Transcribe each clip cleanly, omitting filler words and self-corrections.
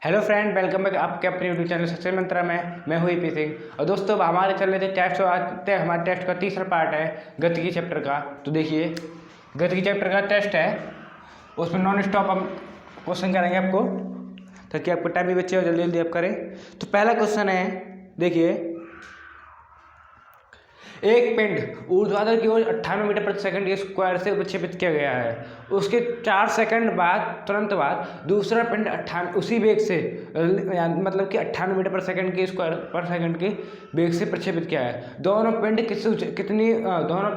Hello friend, welcome back आपके अपने YouTube channel success मंत्रा में। मैं हूँ ईपी सिंह। और दोस्तों, हमारे चल रहे थे टेस्ट। और आज हमारे टेस्ट का तीसरा पार्ट है गतिकी चैप्टर का। तो देखिए, गतिकी चैप्टर का टेस्ट है, उसमें नॉन स्टॉप हम क्वेश्चन करेंगे आपको, ताकि आपको टाइम भी बचे और जल्दी जल्दी आप करें। तो पहला क्वेश्चन है, देखिए, एक पिंड ऊर्ध्वाधर की ओर 98 मीटर प्रति सेकंड के स्क्वायर से विक्षेपित किया गया है। उसके 4 सेकंड बाद तुरंत बाद दूसरा पिंड उसी वेग से मतलब कि 98 मीटर पर सेकंड के स्क्वायर पर सेकंड के वेग से प्रक्षेपित किया है। दोनों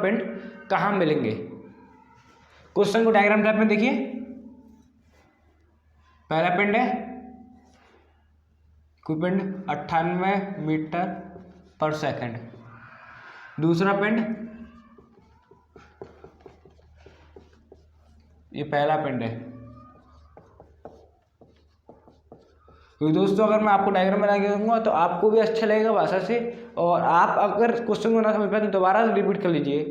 पिंड कहाँ मिलेंगे? क्वेश्चन को डायग्राम टाइप में देखिए। पहला पिंड है, कोई पिंड 98 मीटर पर सेकंड। दूसरा पिंड, ये पहला पिंड है। क्योंकि दोस्तों, अगर मैं आपको डायग्राम बना के दूंगा तो आपको भी अच्छा लगेगा भाषा से, और आप अगर क्वेश्चन को ना समझ पाए तो दोबारा रिपीट कर लीजिए,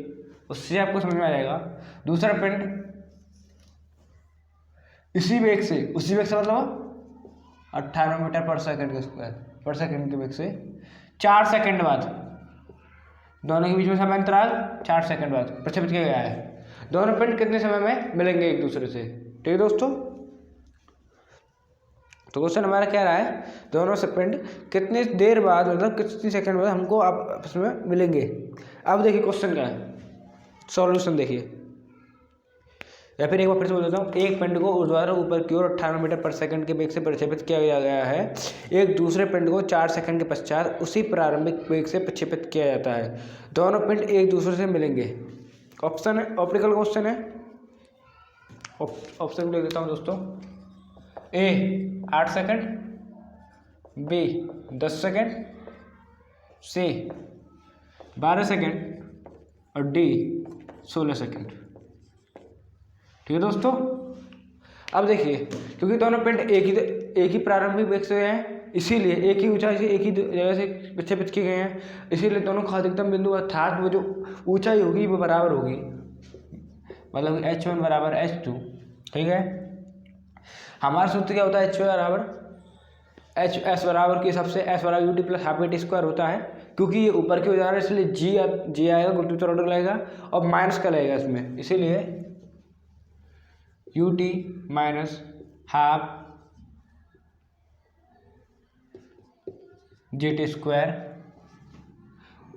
उससे आपको समझ में आ जाएगा। दूसरा पिंड उसी वेग से मतलब 98 मीटर पर सेकंड के स्क्वायर पर सेकंड के वेग से 4 सेकंड बाद, दोनों के बीच में समय अंतराल 4 सेकंड बाद प्रक्षेपित किया गया है। दोनों पिंड कितने समय में मिलेंगे एक दूसरे से? ठीक है दोस्तों। तो क्वेश्चन हमारा कह रहा है, दोनों से पिंड कितनी देर बाद मतलब कितनी सेकंड बाद हमको आपस में मिलेंगे। अब देखिए क्वेश्चन का सॉल्यूशन देखिए, या फिर एक बार फिर से बोल देता हूँ। एक पिंड को ऊर्ध्वाधर ऊपर की ओर 98 मीटर पर सेकंड के वेग से प्रक्षेपित किया गया है। एक दूसरे पिंड को 4 सेकंड के पश्चात उसी प्रारंभिक वेग से प्रक्षेपित किया जाता है। दोनों पिंड एक दूसरे से मिलेंगे। ऑप्शन है, ऑप्टिकल क्वेश्चन है। ऑप्शन ले देता हूँ दोस्तों। ए 8 सेकंड, बी 10 सेकंड, सी 12 सेकंड और डी 16 सेकंड। ठीक है दोस्तों। अब देखिए, क्योंकि दोनों पिंड एक ही प्रारंभिक वेग से हैं, इसीलिए एक ही ऊंचाई से एक ही जगह से विक्षेपित किए गए हैं, इसीलिए दोनों का अधिकतम बिंदु अर्थात वो जो ऊंचाई होगी वो बराबर होगी, मतलब h1 बराबर h2। ठीक है। हमारा सूत्र क्या होता है? h बराबर एस बराबर के हिसाब से एस बराबर UT plus half T square होता है। क्योंकि ये ऊपर की ओर जा रहा है, इसलिए जी आएगा, गुरुत्वाकर्षण ऑर्डर लगेगा और माइनस का लगेगा इसमें, इसीलिए u t minus half g t square,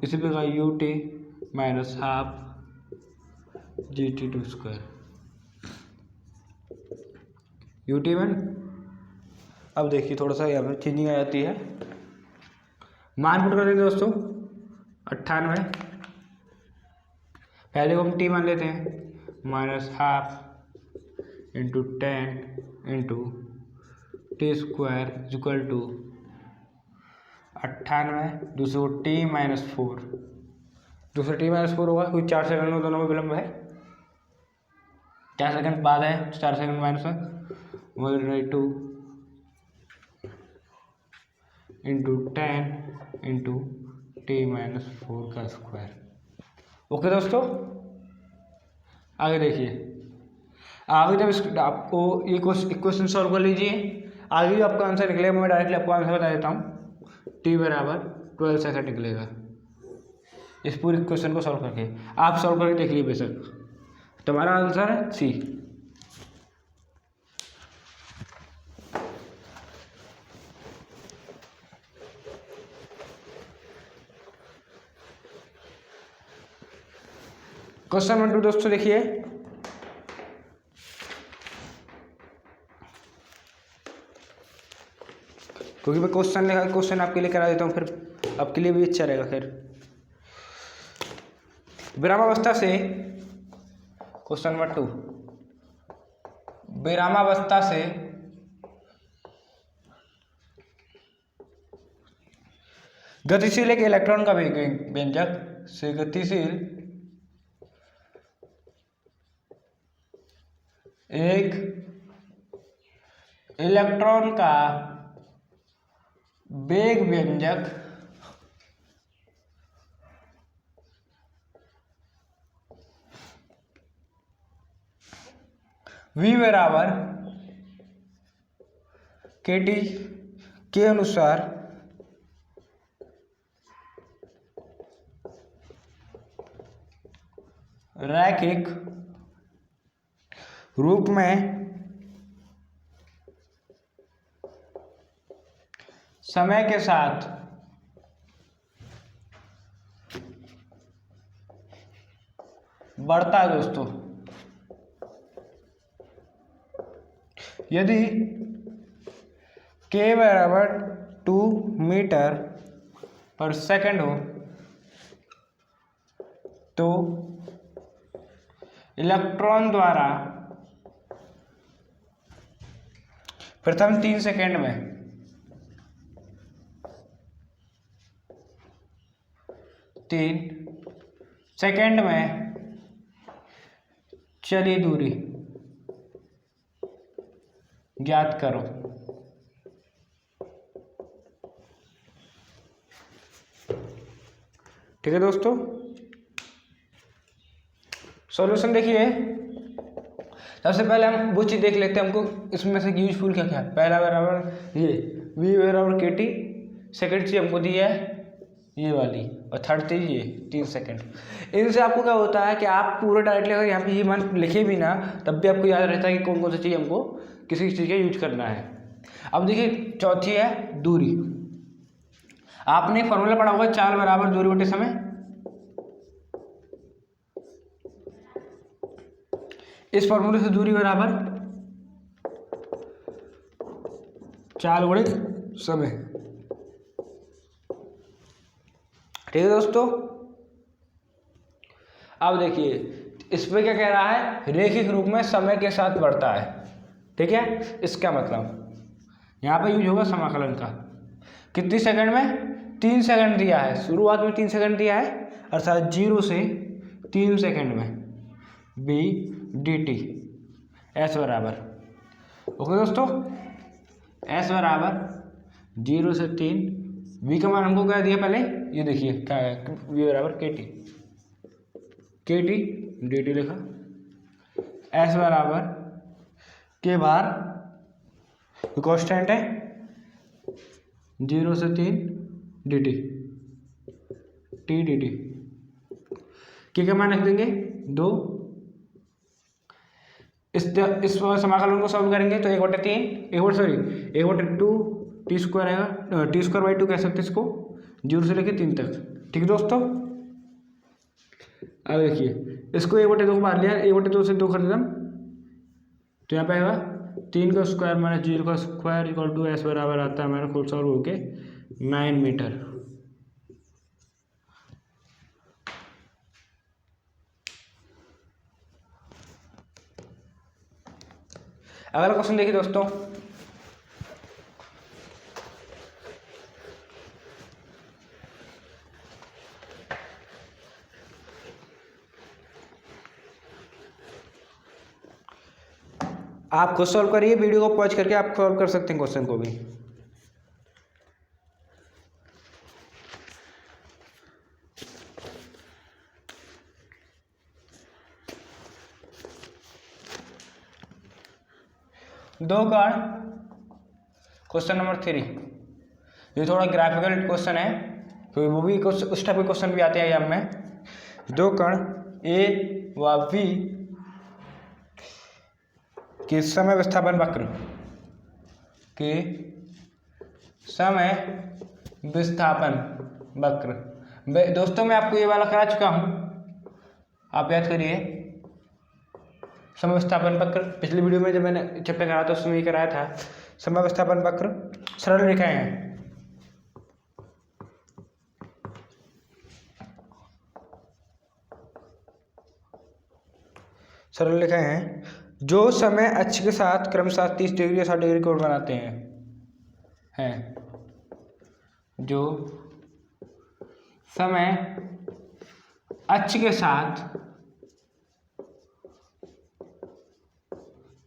इसी प्रकार u t minus half g t two square, u t one. अब देखिए, थोड़ा सा यहाँ पर चेंजिंग आ जाती है। मान पुट कर देंगे दोस्तों 98, पहले को हम टी मान लेते हैं, minus half into 10 into t square equal to 98, दूसरे को टी माइनस 4, दूसरा टी माइनस 4 होगा क्योंकि 4 सेकंड में दोनों में विलंब है, 4 सेकंड बाद है, 4 सेकंड माइनस है, 1/2 इंटू 10 इंटू टी माइनस 4 का स्क्वायर। ओके दोस्तों, आगे देखिए। आगे जब आपको ये क्वेश्चन सॉल्व कर लीजिए, आगे भी आपका आंसर निकलेगा। मैं डायरेक्टली आपको आंसर बता देता हूँ। टी बराबर 12 सेकंड निकलेगा इस पूरे क्वेश्चन को सॉल्व करके। आप सॉल्व करके देख लीजिए बेशक, तुम्हारा आंसर है सी। क्वेश्चन नंबर 2 दोस्तों देखिए, क्योंकि मैं क्वेश्चन लिखा, क्वेश्चन आपके लिए करा देता हूँ, फिर आपके लिए भी अच्छा रहेगा। फिर विरामावस्था से, क्वेश्चन नंबर 2, विरामावस्था से गतिशील एक इलेक्ट्रॉन का व्यंजक से गतिशील एक इलेक्ट्रॉन का वेग व्यंजक v बराबर KT के अनुसार रैखिक रूप में समय के साथ बढ़ता है दोस्तों। यदि k बराबर 2 मीटर पर सेकंड हो तो इलेक्ट्रॉन द्वारा प्रथम 3 सेकंड में चली दूरी ज्ञात करो। ठीक है दोस्तों, सॉल्यूशन देखिए। सबसे पहले हम वो चीज़ देख लेते हैं, हमको इसमें से यूजफुल क्या क्या है। पहला बराबर ये v बराबर KT, सेकेंड चीज हमको दी है ये वाली, और थर्ड चीज ये 3 सेकंड। इनसे आपको क्या होता है कि आप पूरा डायरेक्टली अगर यहाँ पे ये मान लिखे भी ना, तब भी आपको याद रहता है कि कौन कौन सी चीज़ हमको किसी चीज़ का यूज करना है। अब देखिए चौथी है दूरी। आपने फॉर्मूला पढ़ा होगा, चाल बराबर दूरी बटे समय। इस फॉर्मूले से दूरी बराबर चाल गुणे समय। ठीक है दोस्तों, अब देखिए इसमें क्या कह रहा है, रैखिक रूप में समय के साथ बढ़ता है। ठीक है, इसका मतलब यहाँ पे यूज होगा समाकलन का। कितनी सेकंड में? 3 सेकंड दिया है, शुरुआत में 3 सेकंड दिया है, अर्थात 0 से 3 सेकंड में b dt s बराबर। ओके दोस्तों, s बराबर 0 से 3, v का मान हमको क्या दिया पहले, ये देखिए क्या है, v बराबर KT dt लिखा, s बराबर के बार कांस्टेंट है 0 से 3 dt t dt के क्या मान रख देंगे 2। इस समाकलन को सॉल्व करेंगे तो 1/2 टी स्क्वायर आएगा, टी स्क्वायर बाई 2 कह सकते हैं इसको, 0 से लेकर 3 तक। ठीक है दोस्तों, अब देखिए इसको 1/2 को बाहर लिया, 1/2 से 2 कर देता तो यहाँ पे आएगा 3 का स्क्वायर माइनस 0 का स्क्वायर इक्वल टू s बराबर आता है हमारा फुल सॉल्व होके 9 मीटर। अगला क्वेश्चन देखिए दोस्तों, आप खुद सॉल्व करिए, वीडियो को पॉज करके आप सॉल्व कर सकते हैं क्वेश्चन को भी। दो कण, क्वेश्चन नंबर 3, ये थोड़ा ग्राफिकल क्वेश्चन है तो वो भी उस टाइप के क्वेश्चन भी आते हैं एग्जाम में। दो कण A व V के समय विस्थापन वक्र के समय विस्थापन वक्र। दोस्तों मैं आपको ये वाला करा चुका हूँ, आप याद करिए। समय विस्थापन वक्र पिछली वीडियो में जब मैंने चैप्टर कराया था उसमें ये कराया था। समय विस्थापन वक्र सरल रेखाएं हैं, सरल रेखाएं हैं जो समय अक्ष के साथ क्रमशः 30 डिग्री या 60 डिग्री कोण बनाते हैं जो समय अक्ष के साथ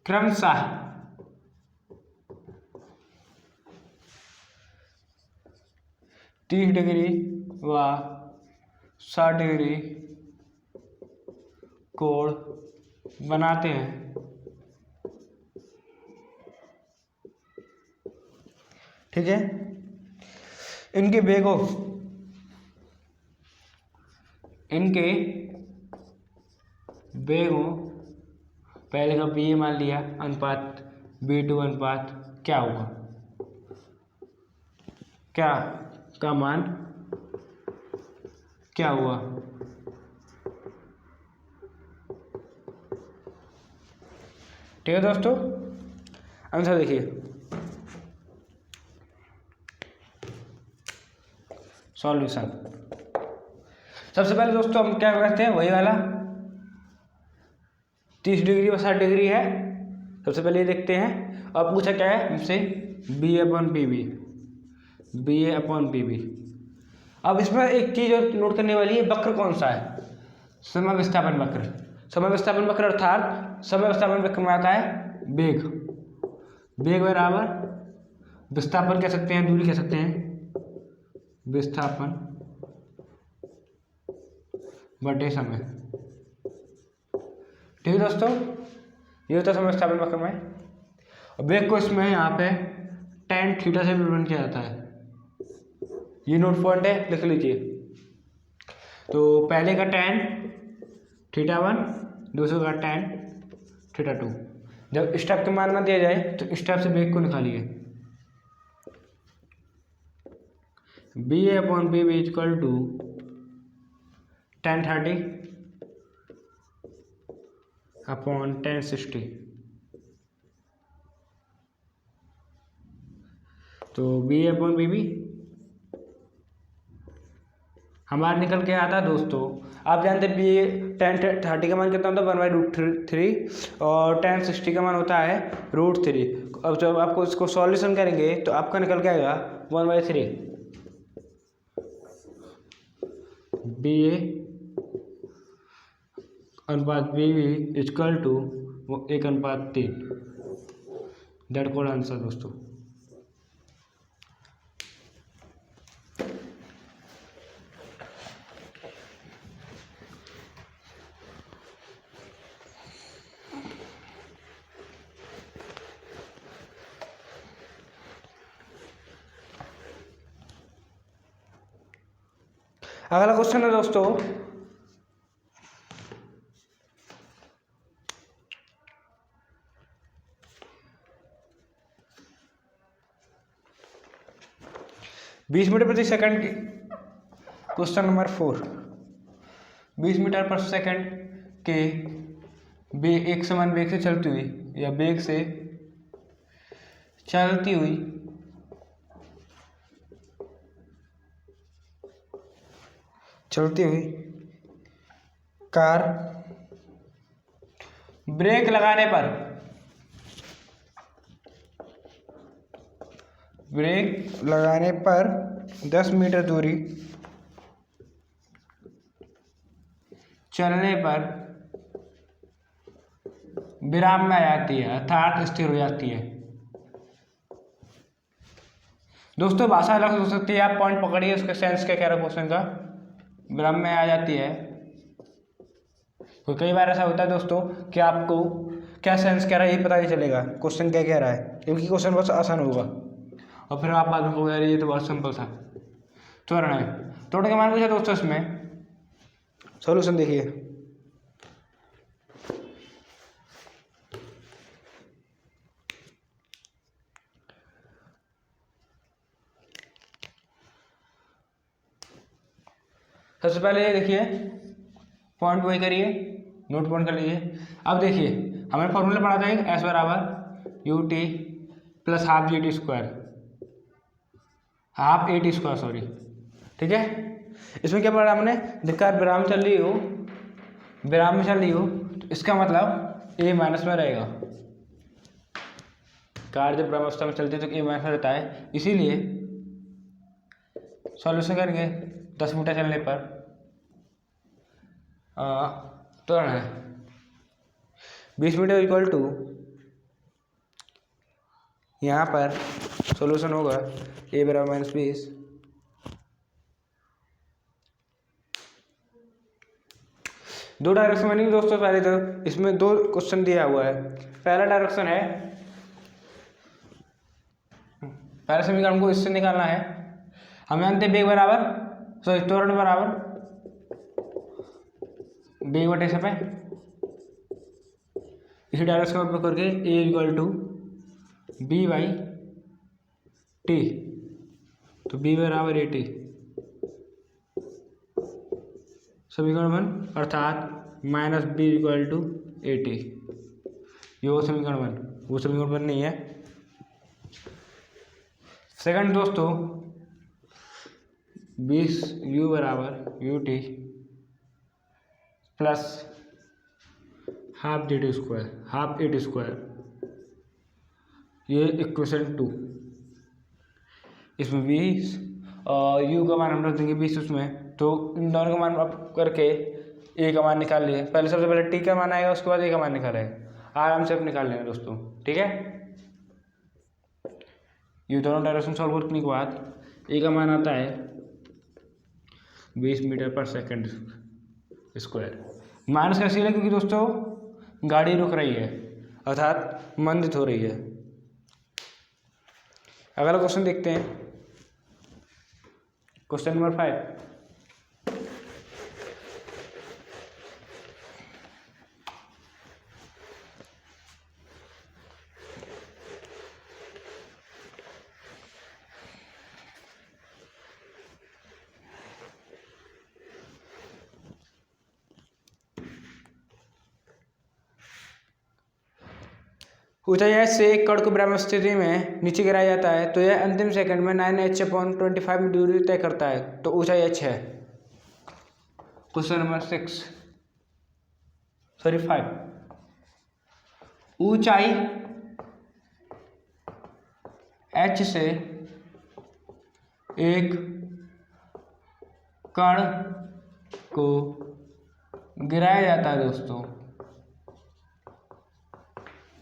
क्रमशः 30 डिग्री व 60 डिग्री कोण बनाते हैं। ठीक है। इनके वेगों पहले का बी ए मान लिया अनुपात B2 अनुपात क्या होगा, क्या का मान क्या हुआ, ठीक है दोस्तों। आंसर देखिए, सॉल्यूशन। सबसे पहले दोस्तों हम क्या करते हैं, वही वाला 30 डिग्री और 60 डिग्री है, सबसे पहले ये देखते हैं। अब पूछा क्या है हमसे, B a upon P B. अब इसमें एक चीज़ नोट करने वाली है, वक्र कौन सा है, समय विस्थापन वक्र। समय विस्थापन वक्र अर्थात समय विस्थापन वक्र में आता है वेग बराबर विस्थापन कह सकते हैं, दूरी कह सकते हैं, विस्थापन बटे समय, ठीक है दोस्तों। ये होता है समय विस्थापन वक्र में। और वेग को इसमें यहाँ पे tan थीटा से विवरण किया जाता है, ये नोट पॉइंट है, लिख लीजिए। तो पहले का tan θ1, दूसरे का tan θ2। जब स्टेप के मान ना दिया जाए तो स्टेप से वेग को निकालिए। B a upon b b equal to tan 30 upon tan 60। तो b a upon b b हमारा निकल के आता है दोस्तों, आप जानते हैं बी tan 30 का मान कितना होता है 1/√3 और tan 60 का मान होता है √3। अब जब आपको इसको सॉल्यूशन करेंगे तो आपका निकल के आएगा 1/3 बी ए अनुपात b b equal to 1/3। That called answer दोस्तों। अगला क्वेश्चन है दोस्तों, बीस मीटर प्रति सेकंड की question number 4। 20 metre per second के एक समान वेग से चलती हुई या वेग से चलती हुई कार ब्रेक लगाने पर 10 मीटर दूरी चलने पर विराम में आ जाती है, अर्थात स्थिर हो जाती है। दोस्तों भाषा अलग हो सकती है, आप पॉइंट पकड़िए, उसका सेंस क्या कह रहा है क्वेश्चन का। विराम में आ जाती है, तो कई बार ऐसा होता है दोस्तों कि आपको क्या सेंस कह रहा है ये पता नहीं चलेगा, क्वेश्चन क्या कह रहा है, क्योंकि क्वेश्चन बहुत आसान होगा और फिर आप बाद में कहोगे यार ये तो बहुत सिंपल था। त्वरण है, त्वरण का मान पूछा दोस्तों, इसमें सॉल्यूशन देखिए। सबसे पहले ये देखिए, पॉइंट वही करिए, नोट पॉइंट कर लीजिए। अब देखिए हमें फॉर्मूला पढ़ा था एस बराबर u t plus half g t square, half A T square sorry, ठीक है। इसमें क्या पढ़ा हमने, जब कार विराम में चल रही हो तो इसका मतलब ए माइनस में रहेगा। कार जब विरामावस्था में चलती है तो ए माइनस में रहता है, इसीलिए सॉल्यूशन करेंगे 10 मीटर चलने पर त्वरण है 20 मीटर इक्वल टू, यहाँ पर सॉल्यूशन होगा ए बराबर -20 दो डायरेक्शन बनेगी दोस्तों। पहले तो इसमें दो क्वेश्चन दिया हुआ है, पहला पहले समीकरण को इससे निकालना है। हम जानते हैं बेग बराबर त्वरण बराबर बेग बटे समय। इसी डायरेक्शन का उपयोग करके a equal to b by t, तो बी बराबर ए टी समीकरण 1, अर्थात minus b equal to a t. ये वो समीकरण 1, वो समीकरण 1 नहीं है। सेकंड दोस्तों, 20 u बराबर u t plus half D T square, half A T square, ये इक्वेशन 2। इसमें 20 और u का मान हम रख देंगे 20 उसमें, तो इन दोनों का मान आप करके a का मान निकाल लिए। पहले सबसे पहले t का मान आएगा, उसके बाद a का मान निकालेगा। आराम से आप निकाल लेंगे दोस्तों, ठीक है। ये दोनों डायरेक्शन सॉल्व करने के बाद a का मान आता है 20 metre per second square. Minus का इसलिए क्योंकि दोस्तों गाड़ी रुक रही है, अर्थात मंदित हो रही है। अगला क्वेश्चन देखते हैं, क्वेश्चन नंबर 5। ऊंचाई h से एक कण को बराबर स्थिति में नीचे गिराया जाता है, तो यह अंतिम सेकंड में 9h/25 दूरी तय करता है। तो ऊंचाई h है। Question number 5। ऊंचाई h से एक कण को गिराया जाता है दोस्तों,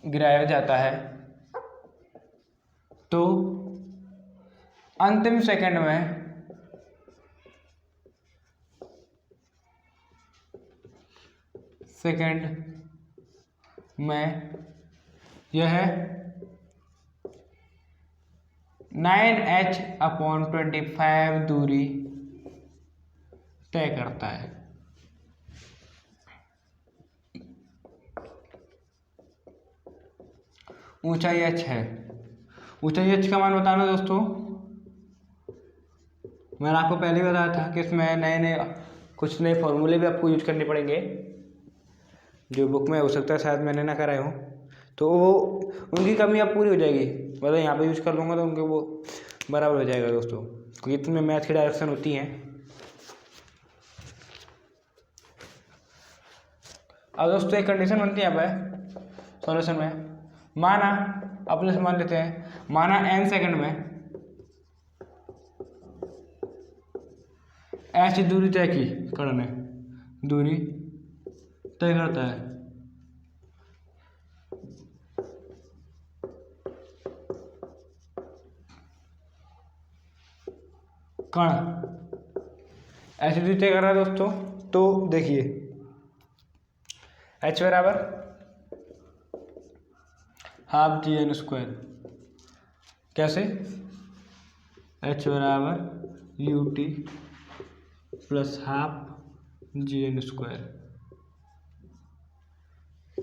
गिराया जाता है, तो अंतिम सेकंड में यह 9h/25 दूरी तय करता है। ऊंचाई h है। ऊंचाई h का मान बताना दोस्तों, मैंने आपको पहले बताया था कि इसमें नए कुछ नए फॉर्मूले भी आपको यूज करने पड़ेंगे, जो बुक में हो सकता है शायद मैंने ना कराए हों, तो वो उनकी कमी अब पूरी हो जाएगी। मतलब यहाँ पे यूज कर लूँगा तो उनके वो बराबर हो जाएगा दोस्तों, क्योंकि इतने मैथ की डायरेक्शन होती हैं। अब दोस्तों एक कंडीशन बनती है यहाँ पे सॉल्यूशन में, माना अपने से मान लेते हैं, माना n सेकंड में h दूरी तय की, कण ने दूरी तय करता है। कण h दूरी तय कर रहा है दोस्तों, तो देखिए h बराबर हाफ जी एन स्क्वायर। कैसे? h बराबर u t plus half g n square.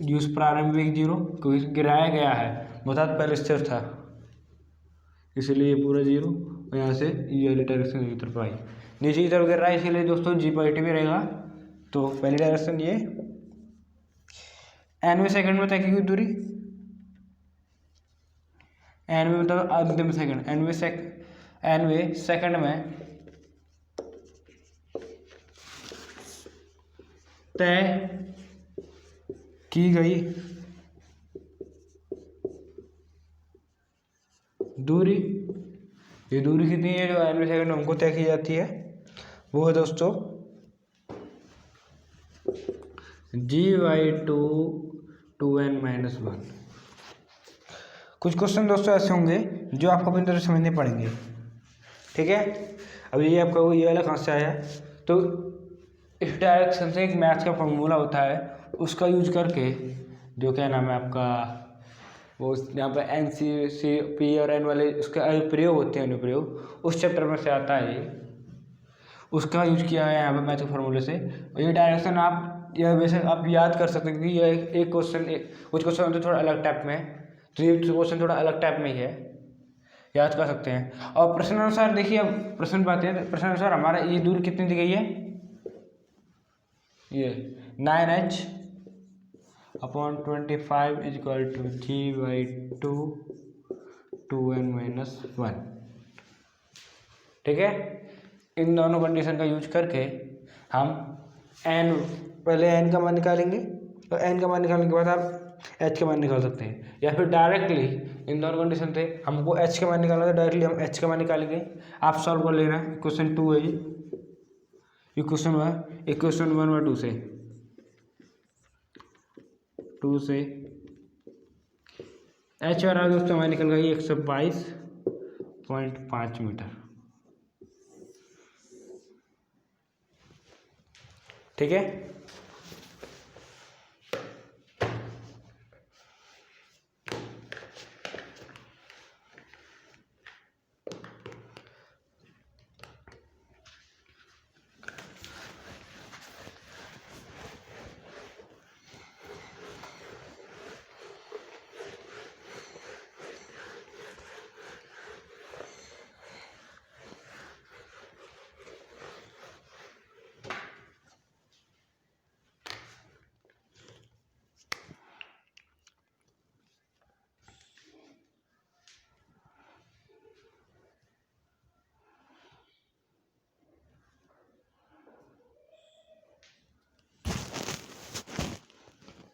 यूज प्रारंभिक 0, क्योंकि गिराया गया है, बता पहले स्थिर था, इसलिए ये पूरा 0, और यहाँ से ये वाली डायरेक्शन की तरफ आई, नीचे की तरफ गिर रहा है, इसीलिए दोस्तों जी पॉजिटिव भी रहेगा। तो पहली डायरेक्शन ये nवें सेकंड में तय की हुई दूरी, nवें मतलब अंतिम सेकंड, nवें सेकंड में तय की गई दूरी। ये दूरी कितनी है जो nवें सेकंड में हमको तय की जाती है, वो है दोस्तों g/2 2n-1। कुछ क्वेश्चन दोस्तों ऐसे होंगे जो आपको अपनी तरफ समझने पड़ेंगे, ठीक है। अब ये आपका ये वाला कहाँ से आया, तो इस डायरेक्शन से एक मैथ्स का फॉर्मूला होता है, उसका यूज करके जो क्या नाम है आपका वो यहाँ पर एन सी सी पी और एन वाले उसके अनुप्रयोग होते हैं, अनुप्रयोग उस चैप्टर में से आता है ये, उसका यूज किया है यहाँ पे मैथ के फॉर्मूले से। और ये डायरेक्शन आप यह वैसे आप याद कर सकते हैं कि यह एक क्वेश्चन, कुछ क्वेश्चन होते थोड़ा अलग टाइप में, तो ये क्वेश्चन थोड़ा अलग टाइप में ही है, याद कर सकते हैं। और प्रश्नानुसार देखिए, अब प्रश्न पे आते हैं। प्रश्नानुसार हमारा ये दूरी कितनी दी गई है, ये 9h upon 25 equal to g/2 2n-1। ठीक है, इन दोनों कंडीशन का यूज करके हम n, पहले n का मान निकालेंगे और n का मान निकालने के बाद आप h का मान निकाल सकते हैं, या फिर डायरेक्टली इन दोनों कंडीशन थे हमको h का मान निकालना था, डायरेक्टली हम h का मान निकालेंगे। आप सॉल्व कर लेना, क्वेश्चन 2 है ये क्वेश्चन हुआ, इक्वेशन 1 और 2 से h वाला दोस्तों हमारे निकल गई 122.5 मीटर। ठीक है,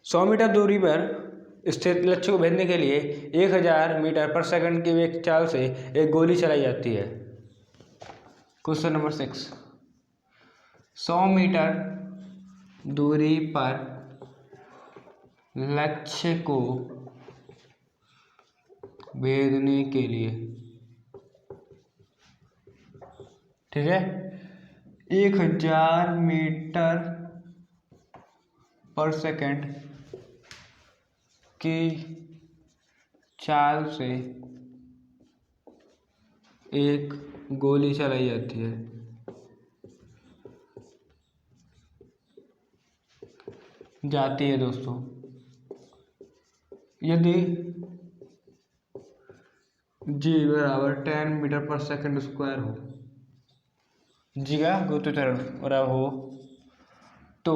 सौ मीटर दूरी पर स्थित लक्ष्य को भेजने के लिए 1000 मीटर पर सेकंड की वेग चाल से एक गोली चलाई जाती है। क्वेश्चन नंबर 6, 100 मीटर दूरी पर लक्ष्य को भेजने के लिए, ठीक है, 1000 मीटर पर सेकंड की चाल से एक गोली चलाई जाती है। दोस्तों यदि g बराबर 10 मीटर पर सेकंड स्क्वायर हो, जी का गुरुत्वाकर्षण बराबर हो, तो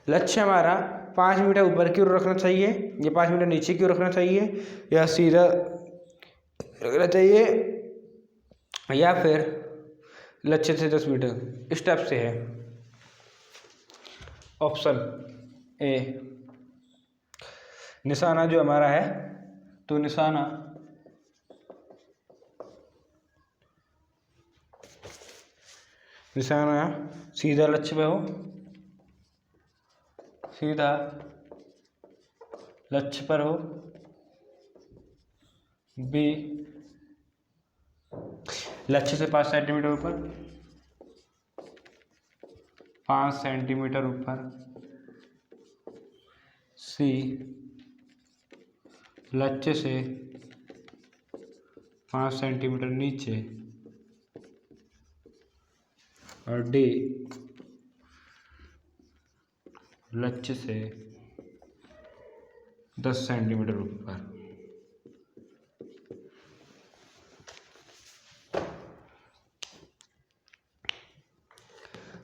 लक्ष्य हमारा 5 मीटर ऊपर की ओर रखना चाहिए या 5 मीटर नीचे की ओर रखना चाहिए, या सीधा रखना चाहिए, या फिर लक्ष्य से 10 मीटर, इस टाइप से है। ऑप्शन ए, निशाना जो हमारा है, तो निशाना सीधा लक्ष्य पे हो, सीधा लक्ष्य पर हो। बी, लक्ष्य से 5 सेंटीमीटर ऊपर, 5 सेंटीमीटर ऊपर। सी, लक्ष्य से 5 सेंटीमीटर नीचे। और डी, लक्ष्य से 10 सेंटीमीटर ऊपर।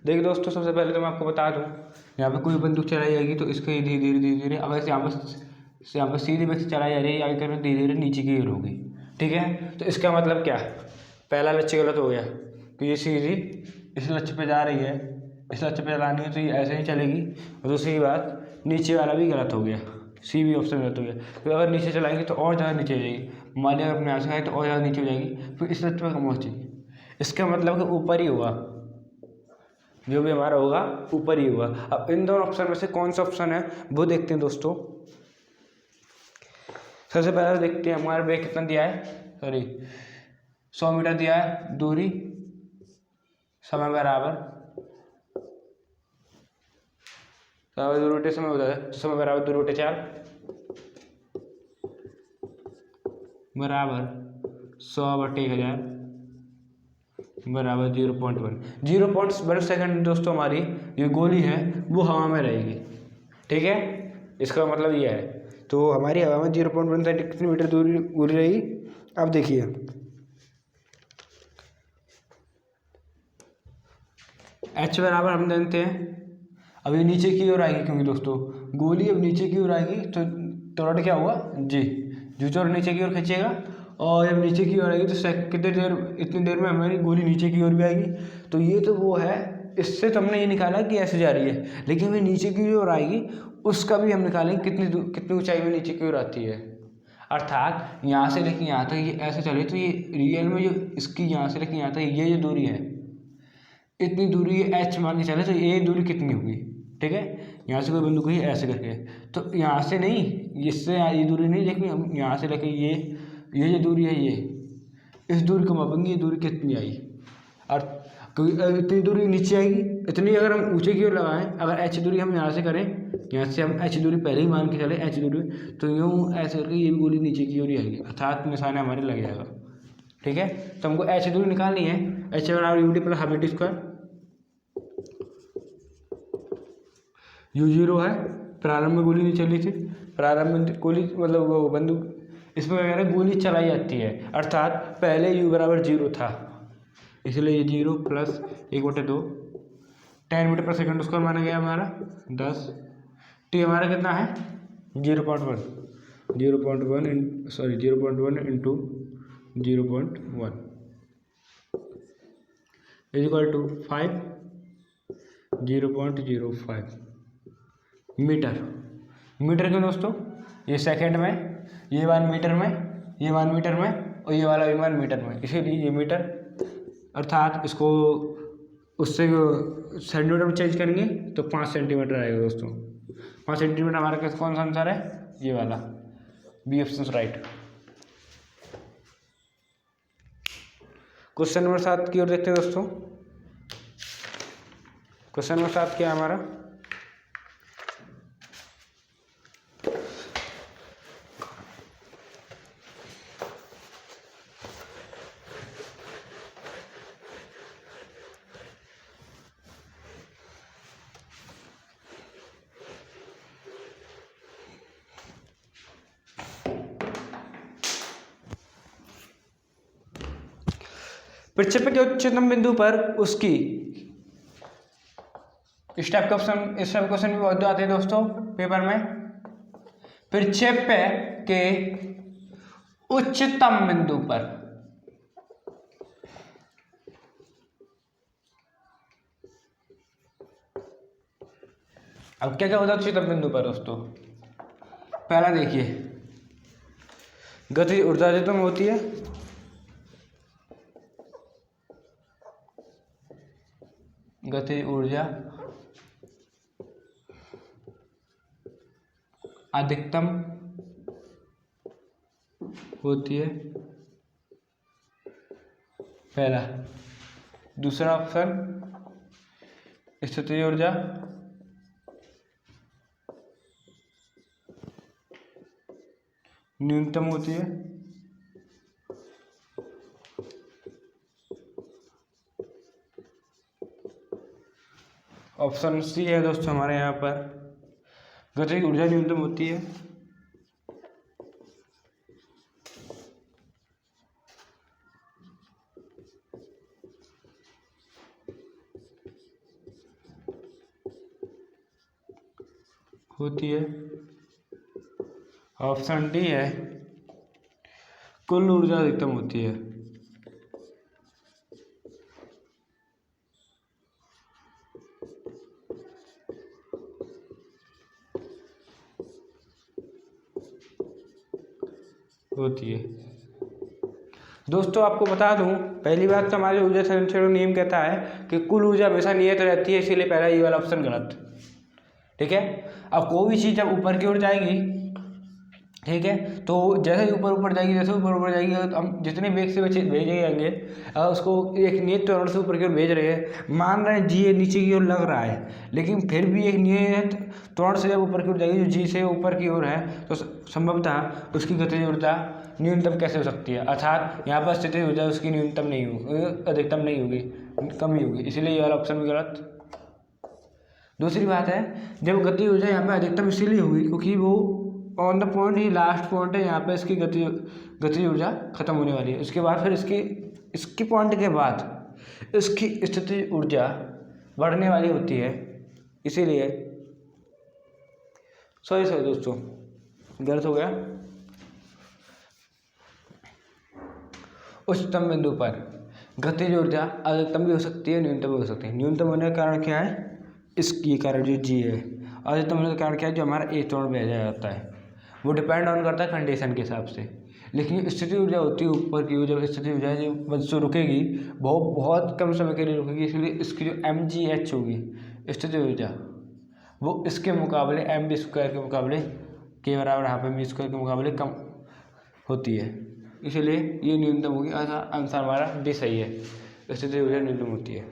देखिए दोस्तों, सबसे पहले तो मैं आपको बता दूं, यहाँ पे कोई बंदूक चलाई जाएगी तो इसके धीरे धीरे अगर यहाँ पर सीधी वेग से चलाई जा रही है, आगे करके धीरे धीरे नीचे की ओर होगी। ठीक है, तो इसका मतलब क्या, पहला लक्ष्य गलत हो गया कि ये सीधी इस लक्ष्य पे जा रही है, इस लक्ष्य पे चलानी है तो ये ऐसे ही चलेगी। और दूसरी बात, नीचे वाला भी गलत हो गया, सी भी ऑप्शन गलत हो गया, तो अगर नीचे चलाएंगे तो और ज़्यादा नीचे हो जाएगी। मान लिया अपने यहाँ से आए तो और ज़्यादा नीचे हो जाएगी, फिर इस लक्ष्य पर कम पहुँचेगी। इसका मतलब कि ऊपर ही होगा, जो भी हमारा होगा ऊपर ही होगा। अब इन दोनों ऑप्शन में से कौन सा ऑप्शन है वो देखते हैं दोस्तों। सबसे पहले देखते हैं हमारे वेग कितना दिया है, 100 मीटर दिया है दूरी, समय बराबर, समय दूरी बटे 4, बराबर 100/1000 बराबर 0.1। 0.1 सेकेंड दोस्तों हमारी ये गोली है वो हवा में रहेगी। ठीक है, इसका मतलब ये है। तो हमारी हवा में 0.1 सेकेंड कितनी मीटर दूरी गोली रहेगी। अब देखिए h बराबर हम जानते हैं, अब ये नीचे की ओर आएगी क्योंकि दोस्तों गोली अब नीचे की ओर आएगी तो टॉर्ड क्या हुआ जी, जो नीचे की ओर खींचेगा और जब नीचे की ओर आएगी तो कितनी देर, इतनी देर में हमारी गोली नीचे की ओर भी आएगी। तो ये तो वो है, इससे तो हमने ये निकाला कि ऐसे जा रही है, लेकिन वो नीचे की ओर आएगी उसका भी हम निकालेंगे कितनी ऊंचाई में नीचे की ओर आती है। अर्थात यहाँ से लेके यहाँ तक ये ऐसे चले तो ये रियल में जो इसकी यहाँ से लेके यहाँ तक ये जो दूरी है, इतनी दूरी h मान के चले तो ये दूरी कितनी होगी। ठीक है, यहाँ से कोई बिंदु कहीं ऐसे करके, तो यहाँ से नहीं, इससे ये दूरी नहीं देखनी, हम यहाँ से लेके ये जो दूरी है ये, इस दूरी को मापेंगे, ये दूरी कितनी आई। और क्योंकि इतनी दूरी नीचे आएगी, इतनी अगर हम ऊंचे की ओर लगाएं, अगर h दूरी हम यहाँ से करें, यहाँ से हम h दूरी पहले ही मान के चले h दूरी, तो यूँ ऐसे करके ये भी गोली नीचे की ओर ही आएगी, अर्थात निशान हमारे लग जाएगा। ठीक है, तो हमको h दूरी निकालनी है, h बराबर u t plus half T square. U0 है, प्रारंभ में गोली नहीं चली थी, प्रारंभ में गोली मतलब वो बंदूक इसमें वगैरह गोली चलाई जाती है, अर्थात पहले u बराबर 0 था, इसलिए ये 0 plus 1/2 10 meter per second square माना गया हमारा 10। टी हमारा कितना है 0.1 into 0.1 is equal to 5 0.05 meter. Meter क्यों दोस्तों, ये सेकंड में, ये 1 मीटर में, ये 1 मीटर में और ये वाला भी 1 मीटर में, इसीलिए ये मीटर। अर्थात इसको उससे सेंटीमीटर में चेंज करेंगे तो 5 सेंटीमीटर आएगा दोस्तों। 5 सेंटीमीटर हमारा कौन सा आंसर है, ये वाला, B option right. Question number 7 की ओर देखते हैं दोस्तों। क्वेश्चन नंबर 7 क्या है हमारा, प्रक्षेपण के उच्चतम बिंदु पर उसकी, इस टाइप क्वेश्चन भी बहुत आते हैं दोस्तों पेपर में। प्रक्षेपण के उच्चतम बिंदु पर अब क्या क्या होता है उच्चतम बिंदु पर दोस्तों। पहला देखिए, गतिज ऊर्जा अधिकतम होती है, गतिज ऊर्जा अधिकतम होती है, पहला। दूसरा ऑप्शन, स्थितिज ऊर्जा न्यूनतम होती है, ऑप्शन सी है दोस्तों हमारे यहाँ पर, गतिज ऊर्जा न्यूनतम होती है। ऑप्शन डी है, कुल ऊर्जा अधिकतम होती है। दोस्तों आपको बता दूं, पहली बात तो हमारे ऊर्जा संरक्षण नियम कहता है कि कुल ऊर्जा हमेशा नियत रहती है, इसीलिए पहला ये वाला ऑप्शन गलत। ठीक है, अब कोई भी चीज़ जब ऊपर की ओर जाएगी, ठीक है, तो जैसे ही ऊपर जाएगी, तो हम जितने वेग से भेजे जाएंगे, उसको एक नियत त्वरण से ऊपर की ओर भेज रहे हैं, मान रहे हैं जी नीचे की ओर लग रहा है, लेकिन फिर भी एक नियत त्वरण से जब ऊपर की ओर जाएगी, जो जी से ऊपर की ओर है, तो संभवतः उसकी गतिज ऊर्जा न्यूनतम कैसे हो सकती है, अर्थात यहाँ पर स्थितिज ऊर्जा उसकी न्यूनतम नहीं होगी, अधिकतम नहीं होगी, कम ही होगी, इसीलिए ये वाला ऑप्शन भी गलत। दूसरी बात है, जब गति ऊर्जा यहाँ पे अधिकतम इसीलिए होगी क्योंकि वो on the point he last point है, यहाँ पे इसकी गति ऊर्जा खत्म होने वाली है। उसके बाद फिर इसकी पॉइंट के बाद इसकी स्थिति ऊर्जा बढ़ने वाली होती है, इसीलिए सॉरी दोस्तों गलत हो गया। उच्चतम बिंदु पर गतिज ऊर्जा अधिकतम भी हो सकती है, न्यूनतम भी हो सकती है। न्यूनतम होने का कारण क्या है, इसकी कारण जो जी है। अधिकतम होने का कारण क्या है, जो हमारा ए तोड़ भेजा जाता है, वो डिपेंड ऑन करता है कंडीशन के हिसाब से। लेकिन स्थिति ऊर्जा होती है ऊपर की, जब स्थिति ऊर्जा जो रुकेगी वो बहुत कम समय के लिए रुकेगी, इसलिए इसकी जो mgh होगी स्थिति ऊर्जा, वो इसके मुकाबले mv² के मुकाबले के बराबर यहाँ पे v² के मुकाबले कम होती है, इसलिए ये न्यूनतम होगी। आंसर हमारा डी सही है, स्थिति ऊर्जा न्यूनतम होती है।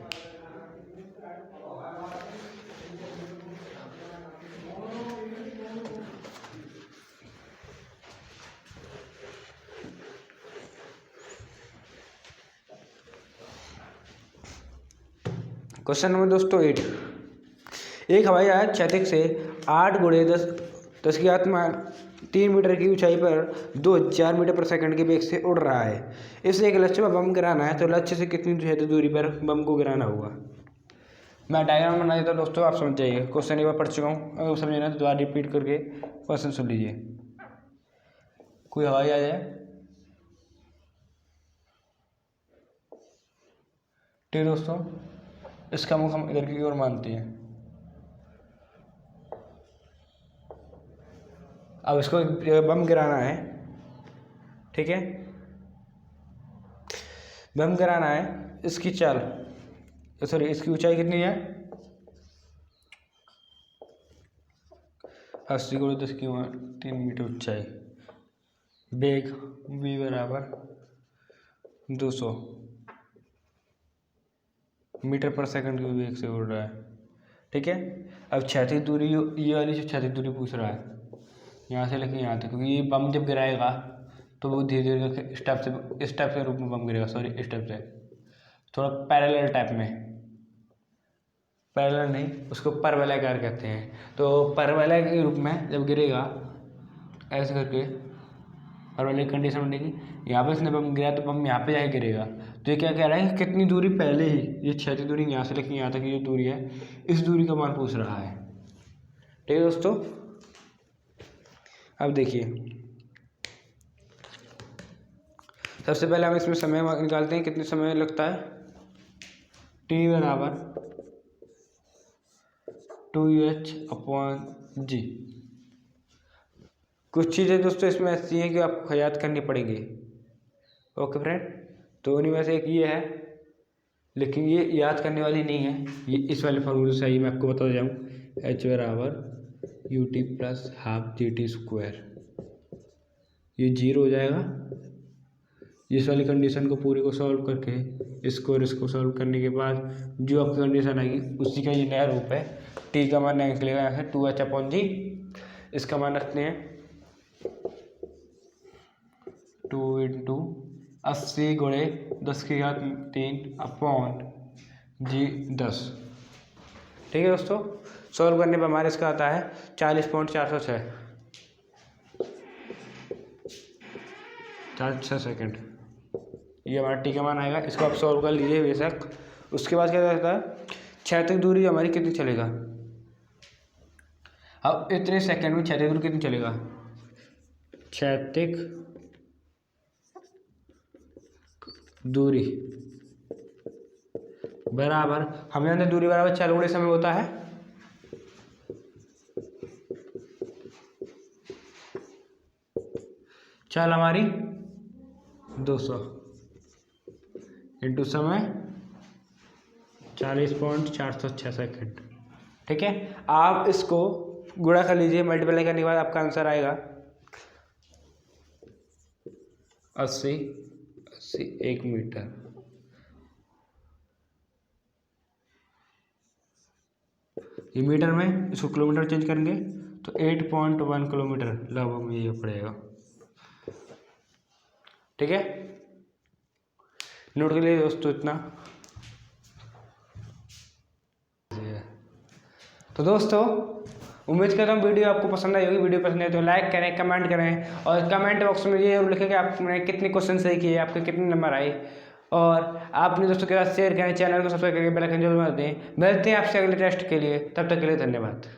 क्वेश्चन नंबर दोस्तों 8, एक हवाई जहाज क्षैतिज से 8 × 10 की घात 3 मीटर की ऊंचाई पर 2000 मीटर पर सेकंड के वेग से उड़ रहा है। इसे एक लक्ष्य पर बम गिराना है, तो लक्ष्य से कितनी क्षैतिज दूरी पर बम को गिराना होगा। मैं डायग्राम बना देता हूँ दोस्तों, आप समझ जाइए। क्वेश्चन एक बार पढ़ चुका हूँ, अगर समझे ना तो दोबारा रिपीट करके क्वेश्चन सुन लीजिए। कोई हवाई जहाज है, ठीक है दोस्तों, इसका मुख हम इधर की ओर मानते हैं। अब इसको बम गिराना है, ठीक है, बम गिराना है। इसकी चाल सॉरी इसकी ऊंचाई कितनी है, 80 × 10 की 3 मीटर ऊंचाई। वेग v बराबर 200 मीटर पर सेकंड के वेग से उड़ रहा है, ठीक है। अब क्षैतिज दूरी, ये वाली जो क्षैतिज दूरी पूछ रहा है यहाँ से लेके यहाँ तक, क्योंकि ये बम जब गिराएगा तो वो धीरे धीरे स्टेप से रूप में बम गिरेगा, सॉरी स्टेप से थोड़ा पैरेलल टाइप में, पैरेलल नहीं उसको परवलयाकार कहते हैं। तो परवलय के रूप में जब गिरेगा ऐसे करके परवलय कंडीशन बनेगी, यहाँ पे इसने बम गिरा तो बम यहाँ पे जाके गिरेगा। तो ये क्या कह रहा है, कितनी दूरी पहले ही, ये क्षैतिज दूरी यहाँ से लेके यहाँ तक की जो दूरी है, इस दूरी का मान पूछ रहा है, ठीक है दोस्तों। अब देखिए, सबसे पहले हम इसमें समय निकालते हैं, कितने समय लगता है, t बराबर 2h/g। कुछ चीज़ें दोस्तों इसमें ऐसी हैं कि आपको याद करनी पड़ेंगी, ओके फ्रेंड। तो उन्हीं में से एक ये है, लेकिन ये याद करने वाली नहीं है, ये इस वाले फॉर्मूले से ही मैं आपको बता जाऊँ, h बराबर ut + ½ gt²। ये 0 हो जाएगा। इस वाली कंडीशन को पूरी को सॉल्व करके इसको सॉल्व करने के बाद जो आपकी कंडीशन आएगी उसी का ये नया रूप है। टी का मान निकलेगा यहाँ से 2h/g, इसका मान रखते हैं 2 × 80 × 10 की घात 3/g10, ठीक है दोस्तों। सॉल्व करने पर हमारे इसका आता है 40.406 सेकंड, ये हमारा टी का मान आएगा। इसको आप सॉल्व कर लीजिए बेशक। उसके बाद क्या रहता है, क्षैतिज दूरी हमारी कितनी चलेगा, अब इतने सेकंड में क्षैतिज दूरी कितनी चलेगा, क्षैतिज दूरी बराबर, हम जानते हैं दूरी बराबर चाल गुणे समय होता है, चाल हमारी 200 इंटू समय 40.406 सेकंड, ठीक है। आप इसको गुणा कर लीजिए, मल्टीप्लाई करने के बाद आपका आंसर आएगा 80 1 मीटर। ये मीटर में, इसको किलोमीटर चेंज करेंगे तो 8.1 किलोमीटर लगभग में ये पड़ेगा। ठीक है, नोट के लिए दोस्तों इतना। तो दोस्तों उम्मीद करता हूँ वीडियो आपको पसंद आई होगी। वीडियो पसंद है तो लाइक करें, कमेंट करें और कमेंट बॉक्स में ये लिखें कि आपने कितने क्वेश्चन सही किए, आपके कितने नंबर आए। और आप अपने दोस्तों के साथ शेयर करें, चैनल को सब्सक्राइब करके बेल आइकन जरूर दबा दें। मिलते हैं आपसे अगले टेस्ट के लिए, तब तक के लिए धन्यवाद।